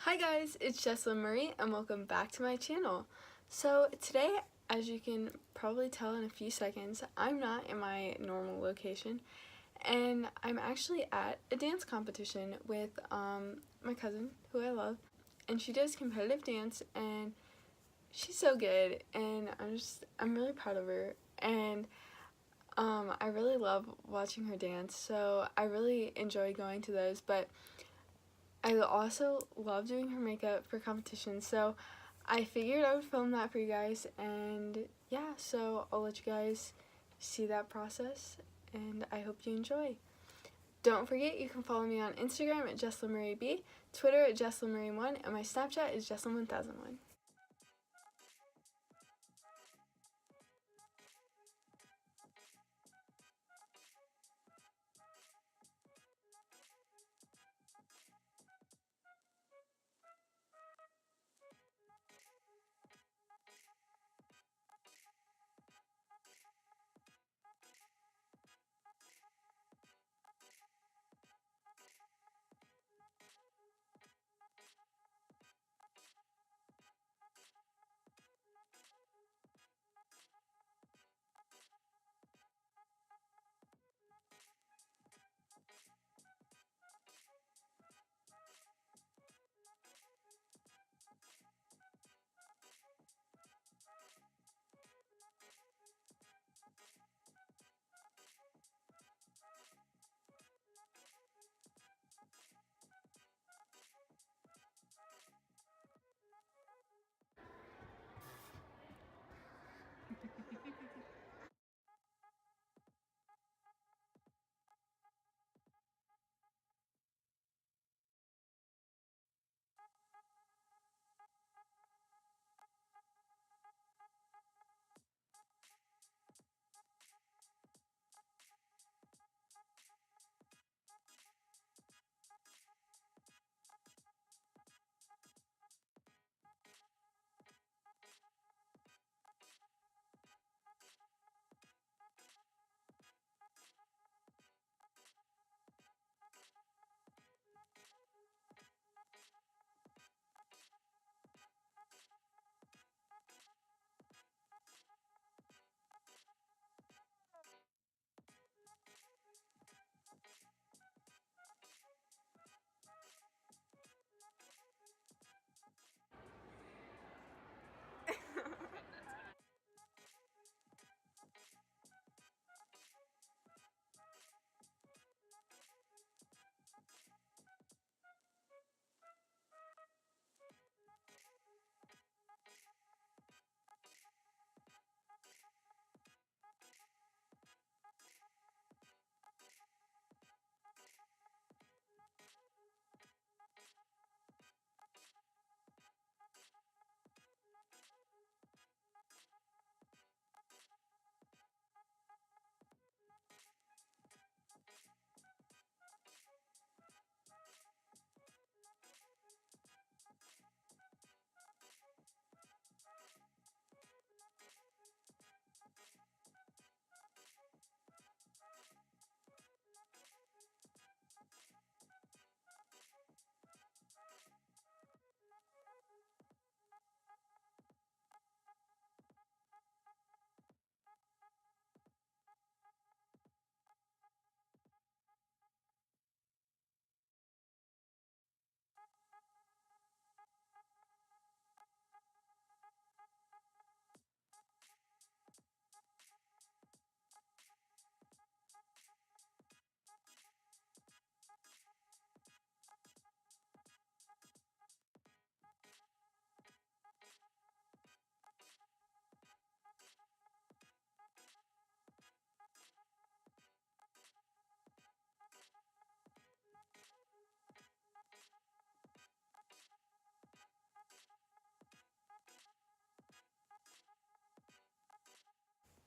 Hi guys, it's Jessalyn Marie and welcome back to my channel. So today, as you can probably tell in a few seconds, I'm not in my normal location and I'm actually at a dance competition with my cousin who I love, and she does competitive dance and she's so good and I'm really proud of her, and I really love watching her dance, so I really enjoy going to those. But I also love doing her makeup for competitions, so I figured I would film that for you guys, and yeah, so I'll let you guys see that process, and I hope you enjoy. Don't forget, you can follow me on Instagram at JessalynMarieB, Twitter at JessalynMarie1, and my Snapchat is Jessalyn1001.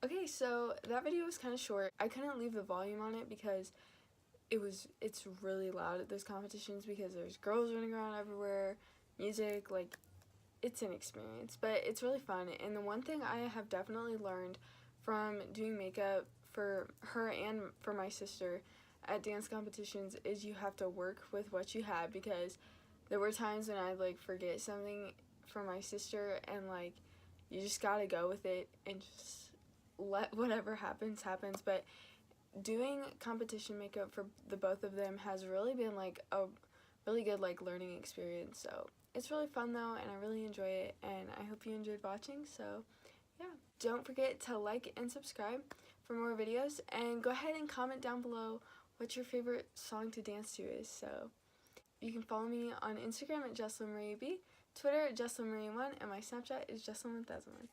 Okay, so that video was kind of short. I couldn't leave the volume on it because it's really loud at those competitions because there's girls running around everywhere, music, like it's an experience, but it's really fun. And the one thing I have definitely learned from doing makeup for her and for my sister at dance competitions is you have to work with what you have, because there were times when I'd like forget something for my sister, and like you just gotta go with it and just let whatever happens happens. But doing competition makeup for the both of them has really been like a really good like learning experience. So it's really fun though, and I really enjoy it, and I hope you enjoyed watching. So yeah, don't forget to like and subscribe for more videos, and go ahead and comment down below what your favorite song to dance to is. So you can follow me on Instagram at JocelynMarieB, Twitter at JocelynMarie1, and my Snapchat is Jocelyn1001.